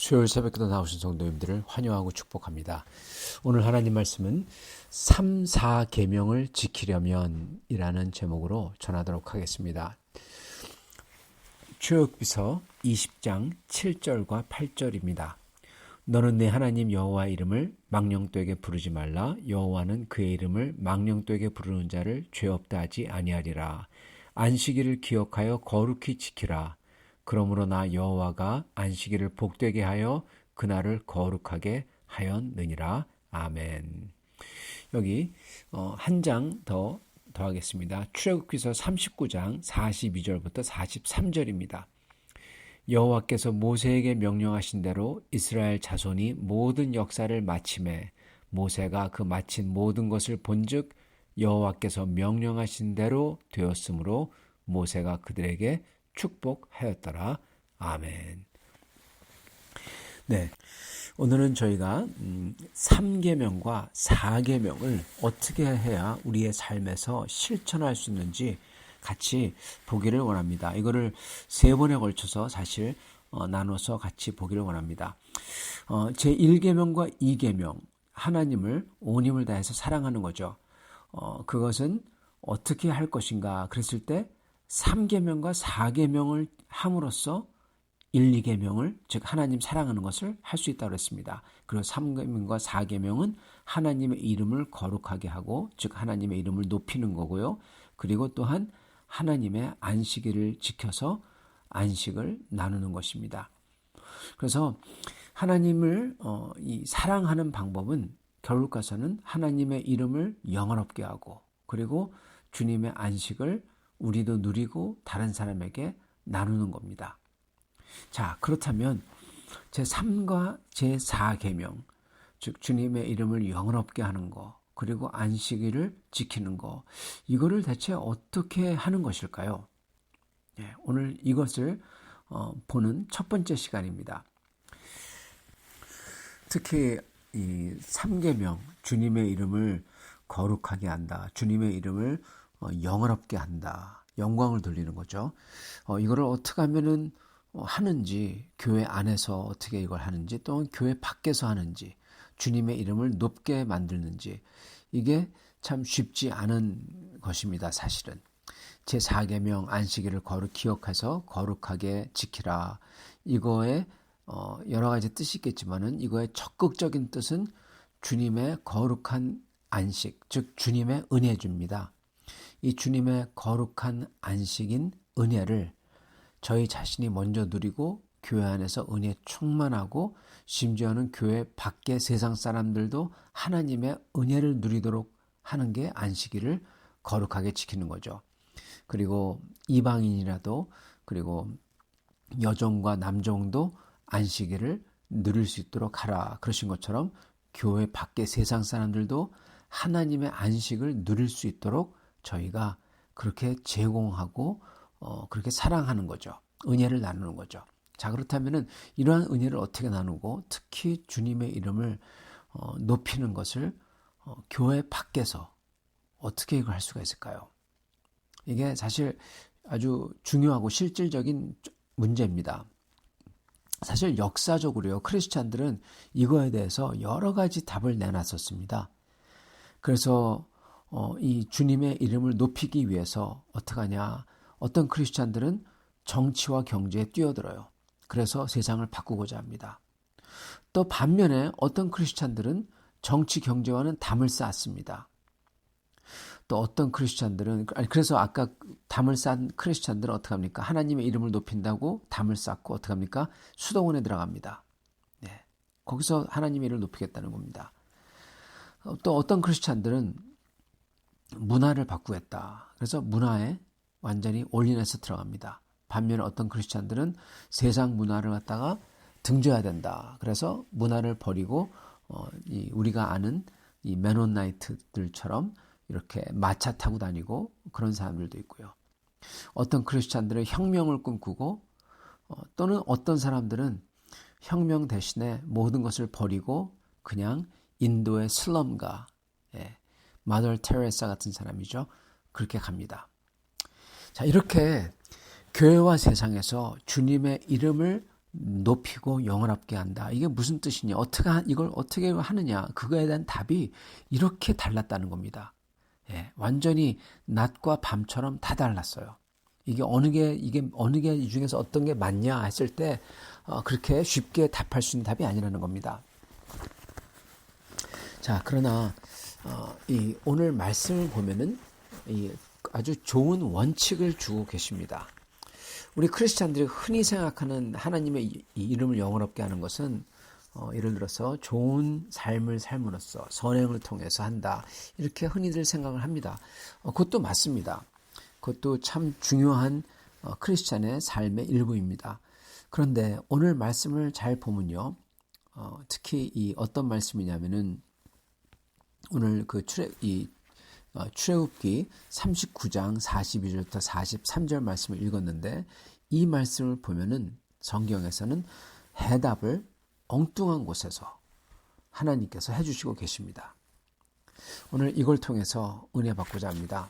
수요일 새벽기도 나오신 성도님들을 환영하고 축복합니다. 오늘 하나님 말씀은 3, 4계명을 지키려면 이라는 제목으로 전하도록 하겠습니다. 출애굽기서 20장 7절과 8절입니다. 너는 내 하나님 여호와 이름을 망령되게 부르지 말라. 여호와는 그의 이름을 망령되게 부르는 자를 죄 없다 하지 아니하리라. 안식일을 기억하여 거룩히 지키라. 그러므로 나 여호와가 안식일을 복되게 하여 그날을 거룩하게 하였느니라. 아멘. 여기 한 장 더하겠습니다. 출애굽기서 39장 42절부터 43절입니다. 여호와께서 모세에게 명령하신 대로 이스라엘 자손이 모든 역사를 마침에 모세가 그 마친 모든 것을 본즉 여호와께서 명령하신 대로 되었으므로 모세가 그들에게 축복하였더라. 아멘. 네, 오늘은 저희가 3계명과 4계명을 어떻게 해야 우리의 삶에서 실천할 수 있는지 같이 보기를 원합니다. 이거를 3번에 걸쳐서 사실 나눠서 같이 보기를 원합니다. 제1계명과 2계명, 하나님을 온 힘을 다해서 사랑하는 거죠. 그것은 어떻게 할 것인가 그랬을 때 3계명과 4계명을 함으로써 1, 2계명을 즉 하나님 사랑하는 것을 할 수 있다고 했습니다. 그리고 3계명과 4계명은 하나님의 이름을 거룩하게 하고 즉 하나님의 이름을 높이는 거고요. 그리고 또한 하나님의 안식일을 지켜서 안식을 나누는 것입니다. 그래서 하나님을 사랑하는 방법은 결국 가서는 하나님의 이름을 영원롭게 하고 그리고 주님의 안식을 우리도 누리고 다른 사람에게 나누는 겁니다. 자, 그렇다면 제3과 제4계명, 즉 주님의 이름을 영원롭게 하는 거, 그리고 안식일을 지키는 거, 이거를 대체 어떻게 하는 것일까요? 네, 오늘 이것을 보는 첫 번째 시간입니다. 특히 이 3계명, 주님의 이름을 거룩하게 한다, 주님의 이름을 영원롭게 한다, 영광을 돌리는 거죠. 이거를 어떻게 하면은 하는지, 교회 안에서 어떻게 이걸 하는지, 또는 교회 밖에서 하는지, 주님의 이름을 높게 만드는지, 이게 참 쉽지 않은 것입니다, 사실은. 제4계명 안식일을 기억해서 거룩하게 지키라. 이거에 여러 가지 뜻이 있겠지만은 이거의 적극적인 뜻은 주님의 거룩한 안식, 즉 주님의 은혜줍니다. 이 주님의 거룩한 안식인 은혜를 저희 자신이 먼저 누리고 교회 안에서 은혜 충만하고 심지어는 교회 밖의 세상 사람들도 하나님의 은혜를 누리도록 하는 게 안식일을 거룩하게 지키는 거죠. 그리고 이방인이라도 그리고 여종과 남종도 안식일을 누릴 수 있도록 하라. 그러신 것처럼 교회 밖의 세상 사람들도 하나님의 안식을 누릴 수 있도록 저희가 그렇게 제공하고 그렇게 사랑하는 거죠. 은혜를 나누는 거죠. 자, 그렇다면은 이러한 은혜를 어떻게 나누고 특히 주님의 이름을 높이는 것을 교회 밖에서 어떻게 이걸 할 수가 있을까요? 이게 사실 아주 중요하고 실질적인 문제입니다. 사실 역사적으로요, 크리스찬들은 이거에 대해서 여러 가지 답을 내놨었습니다. 그래서 이 주님의 이름을 높이기 위해서 어떻게 하냐, 어떤 크리스찬들은 정치와 경제에 뛰어들어요. 그래서 세상을 바꾸고자 합니다. 또 반면에 어떤 크리스찬들은 정치 경제와는 담을 쌓습니다. 또 어떤 크리스찬들은 그래서 아까 담을 쌓은 크리스찬들은 어떻게 합니까? 하나님의 이름을 높인다고 담을 쌓고 어떻게 합니까? 수도원에 들어갑니다. 네. 거기서 하나님의 이름을 높이겠다는 겁니다. 또 어떤 크리스찬들은 문화를 바꾸겠다. 그래서 문화에 완전히 올인해서 들어갑니다. 반면에 어떤 크리스찬들은 세상 문화를 갖다가 등져야 된다. 그래서 문화를 버리고 우리가 아는 이 메논나이트들처럼 이렇게 마차 타고 다니고 그런 사람들도 있고요. 어떤 크리스찬들은 혁명을 꿈꾸고 또는 어떤 사람들은 혁명 대신에 모든 것을 버리고 그냥 인도의 슬럼가, 마더 테레사 같은 사람이죠. 그렇게 갑니다. 자, 이렇게 교회와 세상에서 주님의 이름을 높이고 영원롭게 한다. 이게 무슨 뜻이냐? 이걸 어떻게 하느냐? 그거에 대한 답이 이렇게 달랐다는 겁니다. 예, 완전히 낮과 밤처럼 다 달랐어요. 이게 어느 게 이 중에서 어떤 게 맞냐 했을 때 그렇게 쉽게 답할 수 있는 답이 아니라는 겁니다. 자, 그러나 이 오늘 말씀을 보면은 아주 좋은 원칙을 주고 계십니다. 우리 크리스찬들이 흔히 생각하는 하나님의 이 이름을 영원롭게 하는 것은 예를 들어서 좋은 삶을 삶으로써 선행을 통해서 한다. 이렇게 흔히들 생각을 합니다. 그것도 맞습니다. 그것도 참 중요한 크리스찬의 삶의 일부입니다. 그런데 오늘 말씀을 잘 보면요. 특히 이 어떤 말씀이냐면은 오늘 그 출애굽기 39장 42절부터 43절 말씀을 읽었는데 이 말씀을 보면은 성경에서는 해답을 엉뚱한 곳에서 하나님께서 해주시고 계십니다. 오늘 이걸 통해서 은혜 받고자 합니다.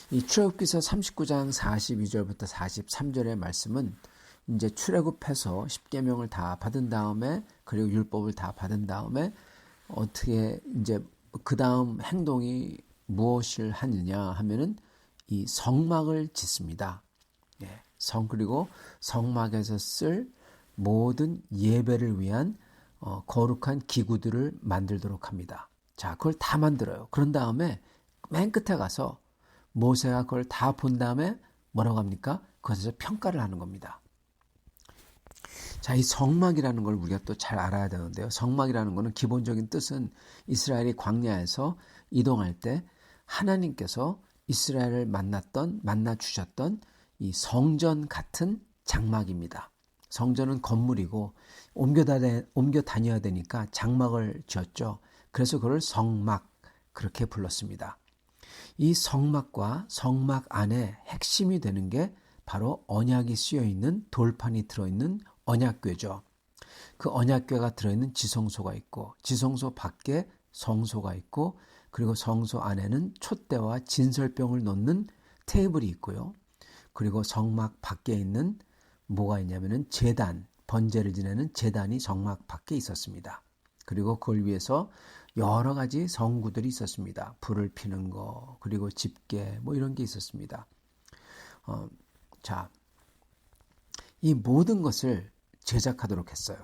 이 출애굽기서 39장 42절부터 43절의 말씀은 이제 출애굽해서 십계명을 다 받은 다음에 그리고 율법을 다 받은 다음에 어떻게 이제 그 다음 행동이 무엇을 하느냐 하면은 이 성막을 짓습니다. 예, 그리고 성막에서 쓸 모든 예배를 위한 거룩한 기구들을 만들도록 합니다. 자, 그걸 다 만들어요. 그런 다음에 맨 끝에 가서 모세가 그걸 다 본 다음에 뭐라고 합니까? 그것에서 평가를 하는 겁니다. 자, 이 성막이라는 걸 우리가 또 잘 알아야 되는데요. 성막이라는 것은 기본적인 뜻은 이스라엘이 광야에서 이동할 때 하나님께서 이스라엘을 만나 주셨던 이 성전 같은 장막입니다. 성전은 건물이고 옮겨 다녀야 되니까 장막을 지었죠. 그래서 그걸 성막 그렇게 불렀습니다. 이 성막과 성막 안에 핵심이 되는 게 바로 언약이 쓰여 있는 돌판이 들어있는 언약궤죠. 그 언약궤가 들어있는 지성소가 있고 지성소 밖에 성소가 있고 그리고 성소 안에는 촛대와 진설병을 놓는 테이블이 있고요. 그리고 성막 밖에 있는 뭐가 있냐면은 제단, 번제를 지내는 제단이 성막 밖에 있었습니다. 그리고 그걸 위해서 여러 가지 성구들이 있었습니다. 불을 피는 거, 그리고 집게, 뭐 이런 게 있었습니다. 자, 이 모든 것을 제작하도록 했어요.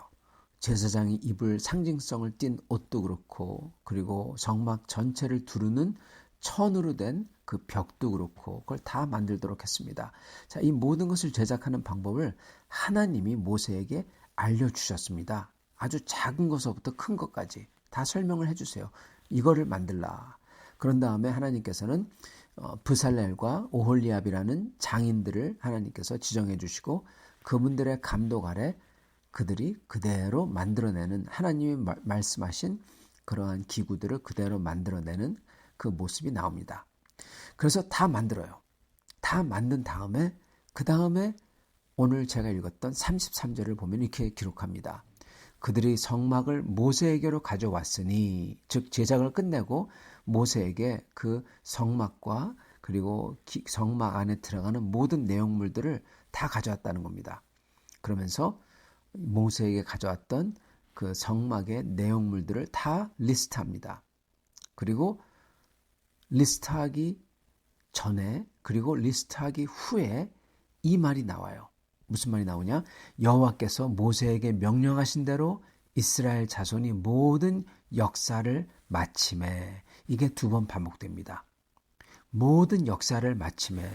제사장이 입을 상징성을 띤 옷도 그렇고, 그리고 성막 전체를 두르는 천으로 된 그 벽도 그렇고, 그걸 다 만들도록 했습니다. 자, 이 모든 것을 제작하는 방법을 하나님이 모세에게 알려주셨습니다. 아주 작은 것부터 큰 것까지 다 설명을 해주세요. 이거를 만들라. 그런 다음에 하나님께서는 브살렐과 오홀리압이라는 장인들을 하나님께서 지정해 주시고 그분들의 감독 아래 그들이 그대로 만들어내는 하나님이 말씀하신 그러한 기구들을 그대로 만들어내는 그 모습이 나옵니다. 그래서 다 만들어요. 다 만든 다음에 그 다음에 오늘 제가 읽었던 33절을 보면 이렇게 기록합니다. 그들이 성막을 모세에게로 가져왔으니 즉 제작을 끝내고 모세에게 그 성막과 그리고 성막 안에 들어가는 모든 내용물들을 다 가져왔다는 겁니다. 그러면서 모세에게 가져왔던 그 성막의 내용물들을 다 리스트합니다. 그리고 리스트하기 전에 그리고 리스트하기 후에 이 말이 나와요. 무슨 말이 나오냐? 여호와께서 모세에게 명령하신 대로 이스라엘 자손이 모든 역사를 마침에 이게 2번 반복됩니다. 모든 역사를 마침에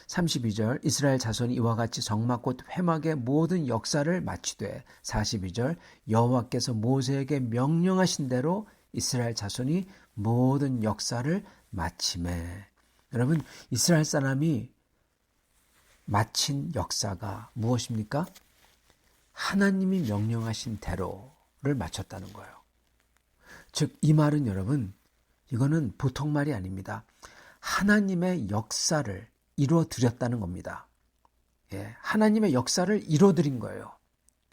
32절 이스라엘 자손이 이와 같이 성막 곧 회막의 모든 역사를 마치되 42절 여호와께서 모세에게 명령하신 대로 이스라엘 자손이 모든 역사를 마침에 여러분 이스라엘 사람이 마친 역사가 무엇입니까? 하나님이 명령하신 대로를 마쳤다는 거예요. 즉 이 말은 여러분 이거는 보통 말이 아닙니다. 하나님의 역사를 이루어드렸다는 겁니다. 예, 하나님의 역사를 이루어드린 거예요.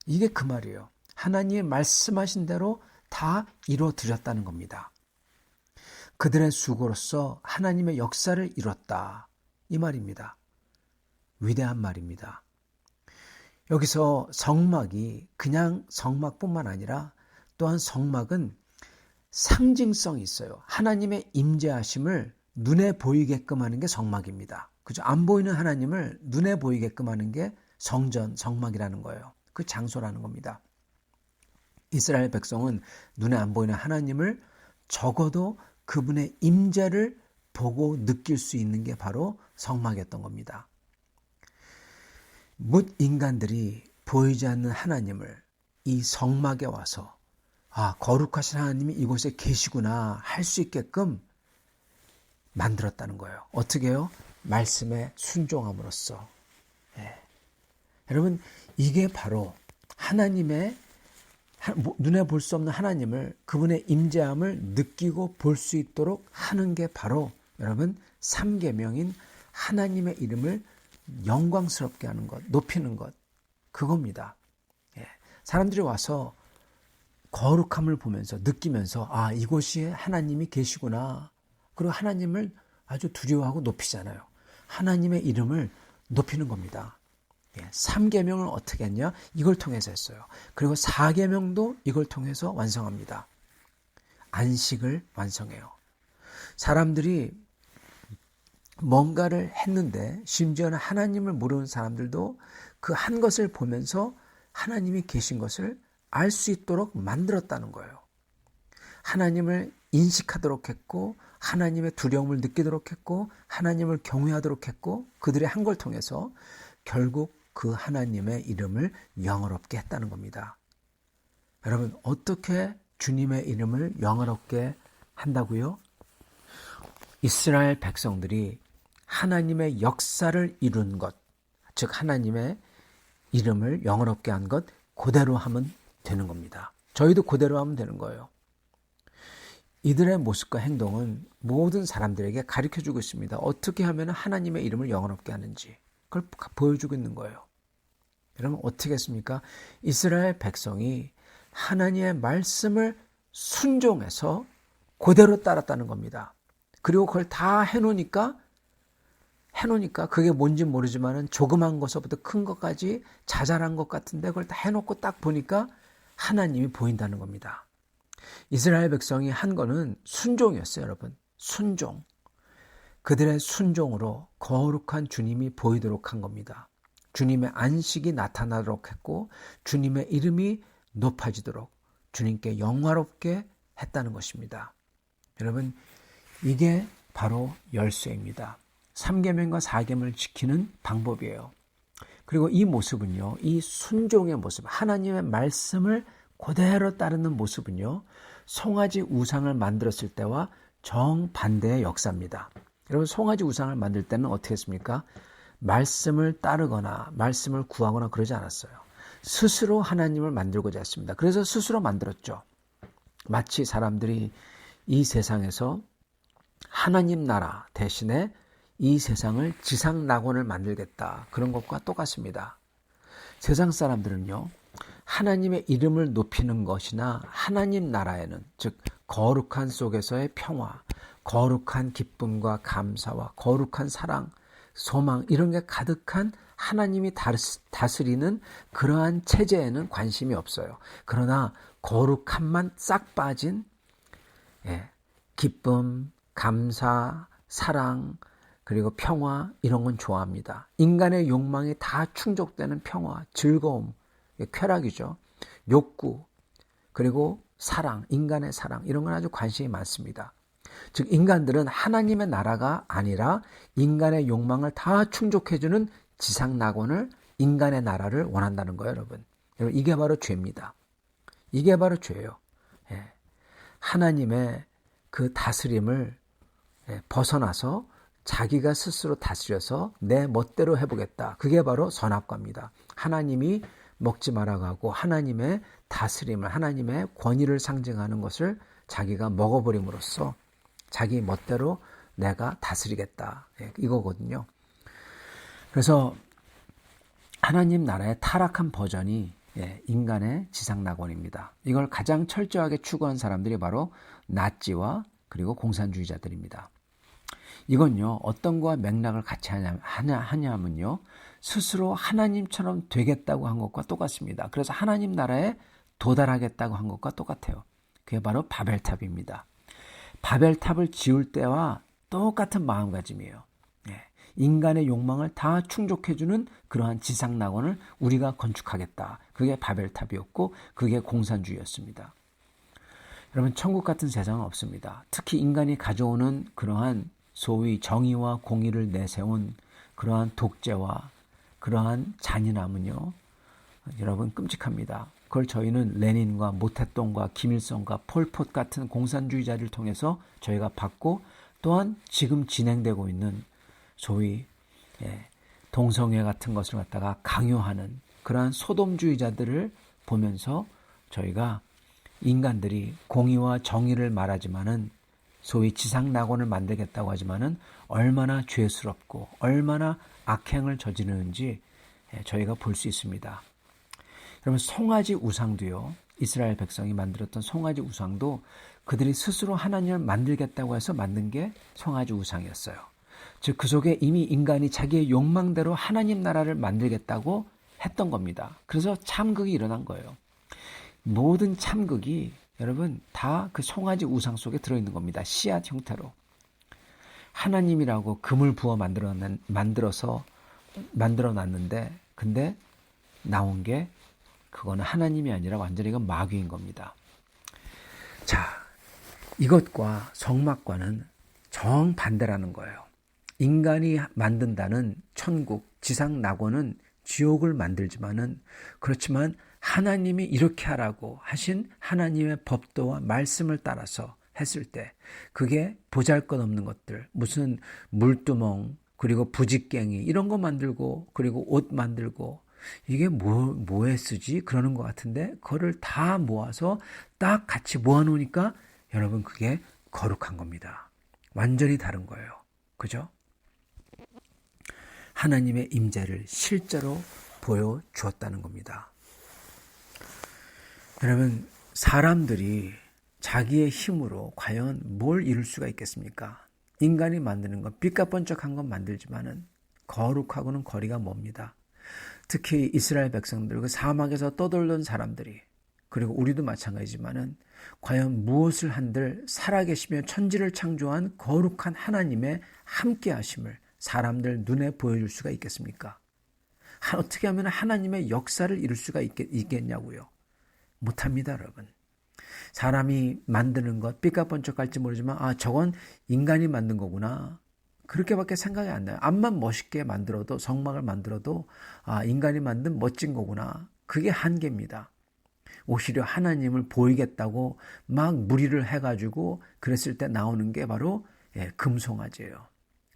이게 그 말이에요. 하나님이 말씀하신 대로 다 이루어드렸다는 겁니다. 그들의 수고로서 하나님의 역사를 이뤘다. 이 말입니다. 위대한 말입니다. 여기서 성막이 그냥 성막뿐만 아니라 또한 성막은 상징성이 있어요. 하나님의 임재하심을 눈에 보이게끔 하는 게 성막입니다. 그죠? 안 보이는 하나님을 눈에 보이게끔 하는 게 성전, 성막이라는 거예요. 그 장소라는 겁니다. 이스라엘 백성은 눈에 안 보이는 하나님을 적어도 그분의 임재를 보고 느낄 수 있는 게 바로 성막이었던 겁니다. 뭇 인간들이 보이지 않는 하나님을 이 성막에 와서 거룩하신 하나님이 이곳에 계시구나 할 수 있게끔 만들었다는 거예요. 어떻게 해요? 말씀에 순종함으로써. 여러분, 이게 바로 하나님의 눈에 볼 수 없는 하나님을, 그분의 임재함을 느끼고 볼 수 있도록 하는 게 바로 여러분 3계명인 하나님의 이름을 영광스럽게 하는 것, 높이는 것, 그겁니다. 사람들이 와서 거룩함을 보면서 느끼면서 이곳이 하나님이 계시구나. 그리고 하나님을 아주 두려워하고 높이잖아요. 하나님의 이름을 높이는 겁니다. 3계명을 어떻게 했냐? 이걸 통해서 했어요. 그리고 4계명도 이걸 통해서 완성합니다. 안식을 완성해요. 사람들이 뭔가를 했는데 심지어는 하나님을 모르는 사람들도 그 한 것을 보면서 하나님이 계신 것을 알 수 있도록 만들었다는 거예요. 하나님을 인식하도록 했고 하나님의 두려움을 느끼도록 했고 하나님을 경외하도록 했고 그들의 한 걸 통해서 결국 그 하나님의 이름을 영어롭게 했다는 겁니다. 여러분, 어떻게 주님의 이름을 영어롭게 한다고요? 이스라엘 백성들이 하나님의 역사를 이룬 것, 즉 하나님의 이름을 영어롭게 한 것 그대로 하면 되는 겁니다. 저희도 그대로 하면 되는 거예요. 이들의 모습과 행동은 모든 사람들에게 가르쳐주고 있습니다. 어떻게 하면 하나님의 이름을 영어롭게 하는지 그걸 보여주고 있는 거예요. 여러분, 어떻게 했습니까? 이스라엘 백성이 하나님의 말씀을 순종해서 그대로 따랐다는 겁니다. 그리고 그걸 다 해놓으니까 그게 뭔지 모르지만은 조그만 것부터 큰 것까지 자잘한 것 같은데 그걸 다 해놓고 딱 보니까 하나님이 보인다는 겁니다. 이스라엘 백성이 한 거는 순종이었어요, 여러분. 순종. 그들의 순종으로 거룩한 주님이 보이도록 한 겁니다. 주님의 안식이 나타나도록 했고 주님의 이름이 높아지도록 주님께 영화롭게 했다는 것입니다. 여러분, 이게 바로 열쇠입니다. 3계명과 4계명을 지키는 방법이에요. 그리고 이 모습은요, 이 순종의 모습, 하나님의 말씀을 그대로 따르는 모습은요, 송아지 우상을 만들었을 때와 정반대의 역사입니다. 여러분, 송아지 우상을 만들 때는 어떻게 했습니까? 말씀을 따르거나 말씀을 구하거나 그러지 않았어요. 스스로 하나님을 만들고자 했습니다. 그래서 스스로 만들었죠. 마치 사람들이 이 세상에서 하나님 나라 대신에 이 세상을 지상낙원을 만들겠다. 그런 것과 똑같습니다. 세상 사람들은요, 하나님의 이름을 높이는 것이나 하나님 나라에는, 즉 거룩한 속에서의 평화, 거룩한 기쁨과 감사와 거룩한 사랑, 소망 이런 게 가득한 하나님이 다스리는 그러한 체제에는 관심이 없어요. 그러나 거룩함만 싹 빠진 기쁨, 감사, 사랑, 그리고 평화 이런 건 좋아합니다. 인간의 욕망이 다 충족되는 평화, 즐거움, 쾌락이죠. 욕구, 그리고 사랑, 인간의 사랑 이런 건 아주 관심이 많습니다. 즉 인간들은 하나님의 나라가 아니라 인간의 욕망을 다 충족해주는 지상낙원을, 인간의 나라를 원한다는 거예요, 여러분. 여러분, 이게 바로 죄입니다. 이게 바로 죄예요. 하나님의 그 다스림을 벗어나서 자기가 스스로 다스려서 내 멋대로 해보겠다. 그게 바로 선악과입니다. 하나님이 먹지 말라고 하고 하나님의 다스림을, 하나님의 권위를 상징하는 것을 자기가 먹어버림으로써 자기 멋대로 내가 다스리겠다. 이거거든요. 그래서 하나님 나라의 타락한 버전이 인간의 지상낙원입니다. 이걸 가장 철저하게 추구한 사람들이 바로 나치와 그리고 공산주의자들입니다. 이건요, 어떤 거와 맥락을 같이 하냐면요, 스스로 하나님처럼 되겠다고 한 것과 똑같습니다. 그래서 하나님 나라에 도달하겠다고 한 것과 똑같아요. 그게 바로 바벨탑입니다. 바벨탑을 지을 때와 똑같은 마음가짐이에요. 인간의 욕망을 다 충족해주는 그러한 지상낙원을 우리가 건축하겠다. 그게 바벨탑이었고 그게 공산주의였습니다. 여러분, 천국 같은 세상은 없습니다. 특히 인간이 가져오는 그러한 소위 정의와 공의를 내세운 그러한 독재와 그러한 잔인함은요, 여러분 끔찍합니다. 그걸 저희는 레닌과 모태똥과 김일성과 폴폿 같은 공산주의자를 통해서 저희가 받고, 또한 지금 진행되고 있는 소위 동성애 같은 것을 갖다가 강요하는 그러한 소돔주의자들을 보면서 저희가 인간들이 공의와 정의를 말하지만은 소위 지상낙원을 만들겠다고 하지만은 얼마나 죄스럽고 얼마나 악행을 저지르는지 저희가 볼 수 있습니다. 여러분, 송아지 우상도요, 이스라엘 백성이 만들었던 송아지 우상도 그들이 스스로 하나님을 만들겠다고 해서 만든 게 송아지 우상이었어요. 즉 그 속에 이미 인간이 자기의 욕망대로 하나님 나라를 만들겠다고 했던 겁니다. 그래서 참극이 일어난 거예요. 모든 참극이 여러분 다 그 송아지 우상 속에 들어있는 겁니다. 씨앗 형태로. 하나님이라고 금을 부어 만들어놨는데 근데 나온 게 그거는 하나님이 아니라 완전히 이건 마귀인 겁니다. 자, 이것과 성막과는 정반대라는 거예요. 인간이 만든다는 천국, 지상 낙원은 지옥을 만들지만은, 그렇지만 하나님이 이렇게 하라고 하신 하나님의 법도와 말씀을 따라서 했을 때 그게 보잘것없는 것들, 무슨 물두멍, 그리고 부직갱이 이런 거 만들고 그리고 옷 만들고 이게 뭐에 쓰지? 그러는 것 같은데 그거를 다 모아서 딱 같이 모아놓으니까 여러분 그게 거룩한 겁니다. 완전히 다른 거예요. 그죠? 하나님의 임재를 실제로 보여주었다는 겁니다. 여러분, 사람들이 자기의 힘으로 과연 뭘 이룰 수가 있겠습니까? 인간이 만드는 건 삐까번쩍한 건 만들지만은 거룩하고는 거리가 멉니다. 특히 이스라엘 백성들, 그 사막에서 떠돌던 사람들이, 그리고 우리도 마찬가지지만은 과연 무엇을 한들 살아계시며 천지를 창조한 거룩한 하나님의 함께하심을 사람들 눈에 보여줄 수가 있겠습니까? 어떻게 하면 하나님의 역사를 이룰 수가 있겠냐고요. 못합니다, 여러분. 사람이 만드는 것 삐까번쩍할지 모르지만 저건 인간이 만든 거구나. 그렇게밖에 생각이 안 나요. 암만 멋있게 만들어도, 성막을 만들어도 인간이 만든 멋진 거구나. 그게 한계입니다. 오히려 하나님을 보이겠다고 막 무리를 해가지고 그랬을 때 나오는 게 바로 금송아지예요.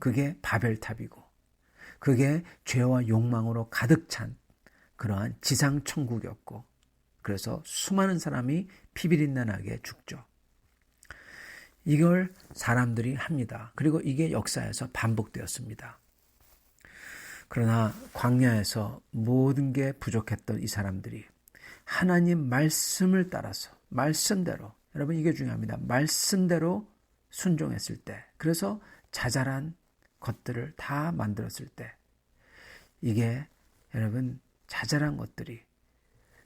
그게 바벨탑이고 그게 죄와 욕망으로 가득 찬 그러한 지상천국이었고, 그래서 수많은 사람이 피비린내나게 죽죠. 이걸 사람들이 합니다. 그리고 이게 역사에서 반복되었습니다. 그러나 광야에서 모든 게 부족했던 이 사람들이 하나님 말씀을 따라서, 말씀대로, 여러분 이게 중요합니다. 말씀대로 순종했을 때, 그래서 자잘한 것들을 다 만들었을 때, 이게 여러분 자잘한 것들이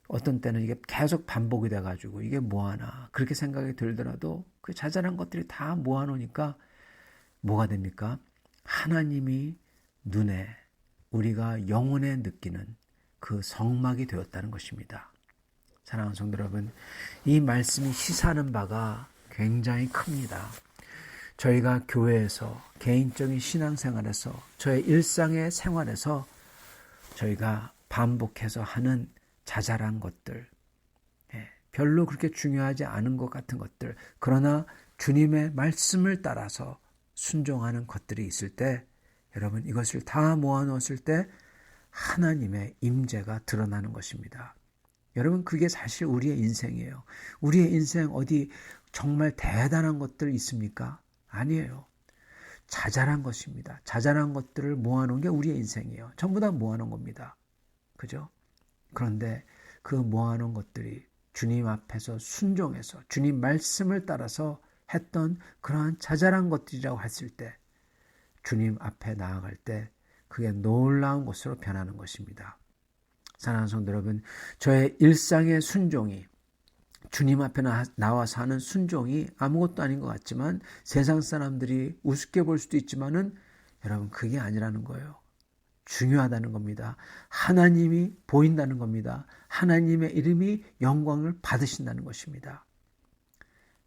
어떤 때는 이게 계속 반복이 돼가지고 이게 뭐하나 그렇게 생각이 들더라도 그 자잘한 것들이 다 모아놓으니까 뭐가 됩니까? 하나님이 눈에, 우리가 영혼에 느끼는 그 성막이 되었다는 것입니다. 사랑하는 성도 여러분, 이 말씀이 시사하는 바가 굉장히 큽니다. 저희가 교회에서, 개인적인 신앙생활에서, 저의 일상의 생활에서 저희가 반복해서 하는 자잘한 것들, 별로 그렇게 중요하지 않은 것 같은 것들, 그러나 주님의 말씀을 따라서 순종하는 것들이 있을 때, 여러분 이것을 다 모아놓았을 때 하나님의 임재가 드러나는 것입니다. 여러분 그게 사실 우리의 인생이에요. 우리의 인생 어디 정말 대단한 것들 있습니까? 아니에요. 자잘한 것입니다. 자잘한 것들을 모아놓은 게 우리의 인생이에요. 전부 다 모아놓은 겁니다. 그죠? 그런데 그 모아놓은 것들이 주님 앞에서 순종해서 주님 말씀을 따라서 했던 그러한 자잘한 것들이라고 했을 때, 주님 앞에 나아갈 때 그게 놀라운 것으로 변하는 것입니다. 사랑하는 성도 여러분, 저의 일상의 순종이, 주님 앞에 나와서 하는 순종이 아무것도 아닌 것 같지만 세상 사람들이 우습게 볼 수도 있지만은 여러분, 그게 아니라는 거예요. 중요하다는 겁니다. 하나님이 보인다는 겁니다. 하나님의 이름이 영광을 받으신다는 것입니다.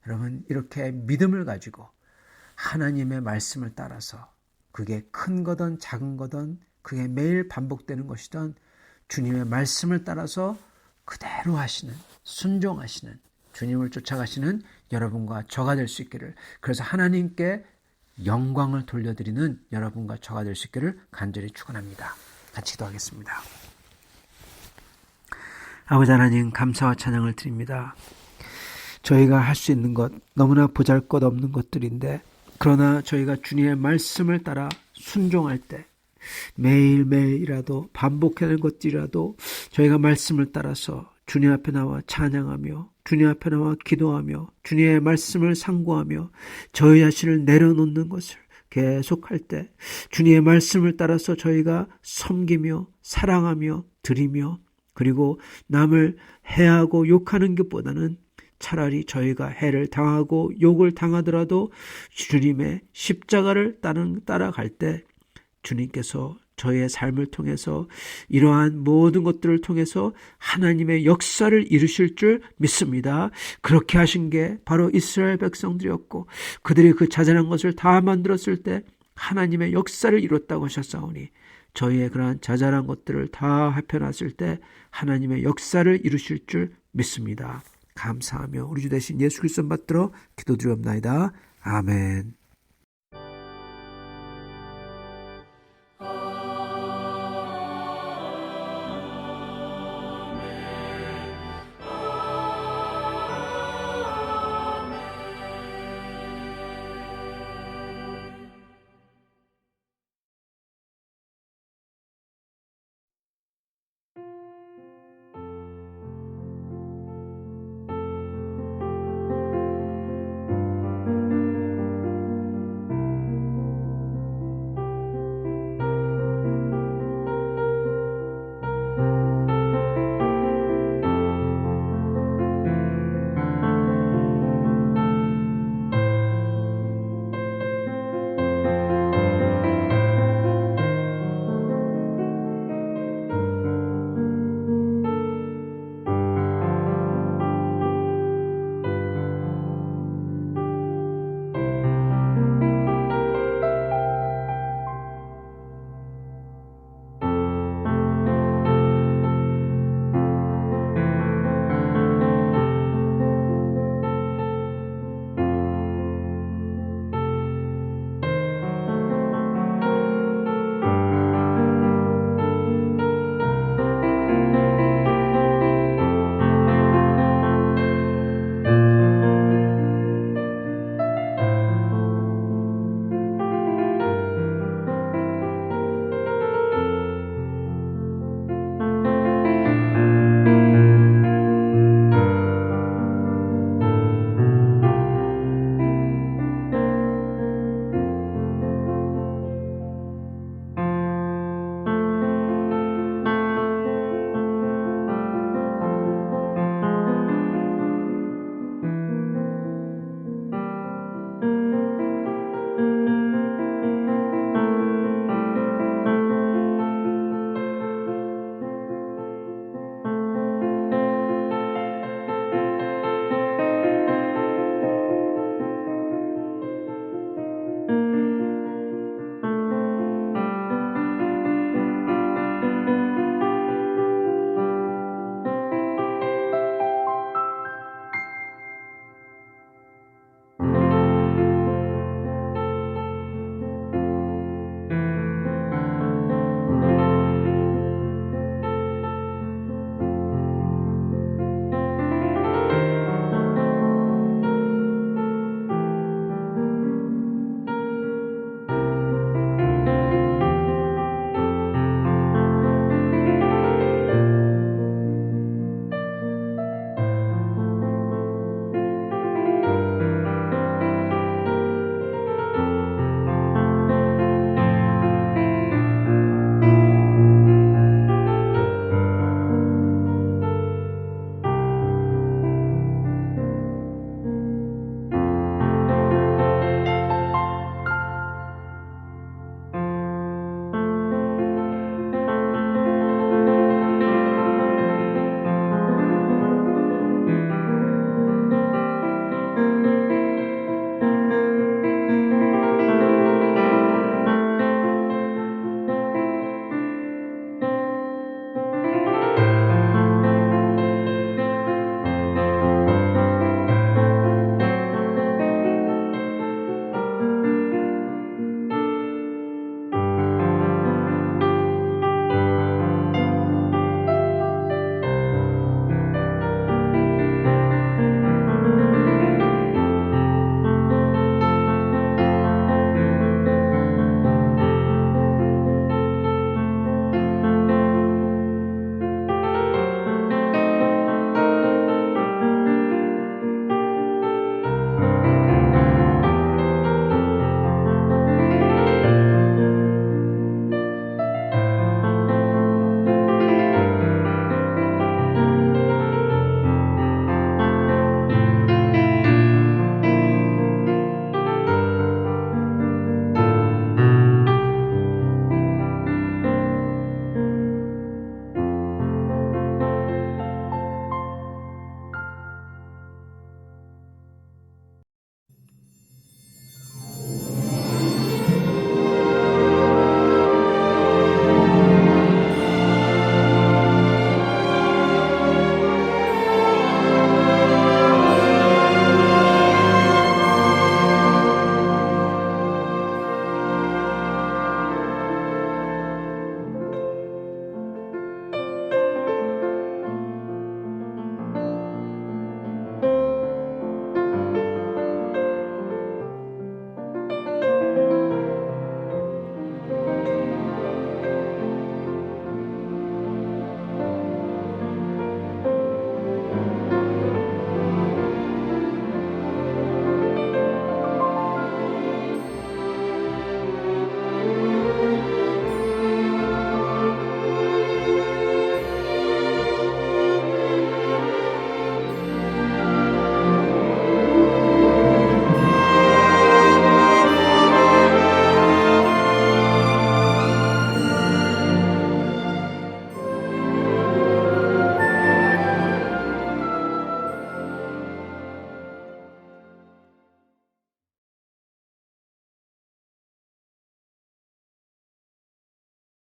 여러분, 이렇게 믿음을 가지고 하나님의 말씀을 따라서 그게 큰 거든 작은 거든 그게 매일 반복되는 것이든 주님의 말씀을 따라서 그대로 하시는, 순종하시는, 주님을 쫓아가시는 여러분과 저가 될 수 있기를, 그래서 하나님께 영광을 돌려드리는 여러분과 저가 될 수 있기를 간절히 축원합니다. 같이 기도하겠습니다. 아버지 하나님, 감사와 찬양을 드립니다. 저희가 할 수 있는 것 너무나 보잘것없는 것들인데, 그러나 저희가 주님의 말씀을 따라 순종할 때 매일매일이라도 반복하는 것들이라도 저희가 말씀을 따라서 주님 앞에 나와 찬양하며 주님 앞에 나와 기도하며 주님의 말씀을 상고하며 저희 자신을 내려놓는 것을 계속할 때 주님의 말씀을 따라서 저희가 섬기며 사랑하며 드리며 그리고 남을 해하고 욕하는 것보다는 차라리 저희가 해를 당하고 욕을 당하더라도 주님의 십자가를 따라갈 때 주님께서 저희의 삶을 통해서 이러한 모든 것들을 통해서 하나님의 역사를 이루실 줄 믿습니다. 그렇게 하신 게 바로 이스라엘 백성들이었고 그들이 그 자잘한 것을 다 만들었을 때 하나님의 역사를 이뤘다고 하셨사오니 저희의 그러한 자잘한 것들을 다 합해놨을 때 하나님의 역사를 이루실 줄 믿습니다. 감사하며 우리 주 대신 예수 그리스도 받들어 기도드리옵나이다. 아멘.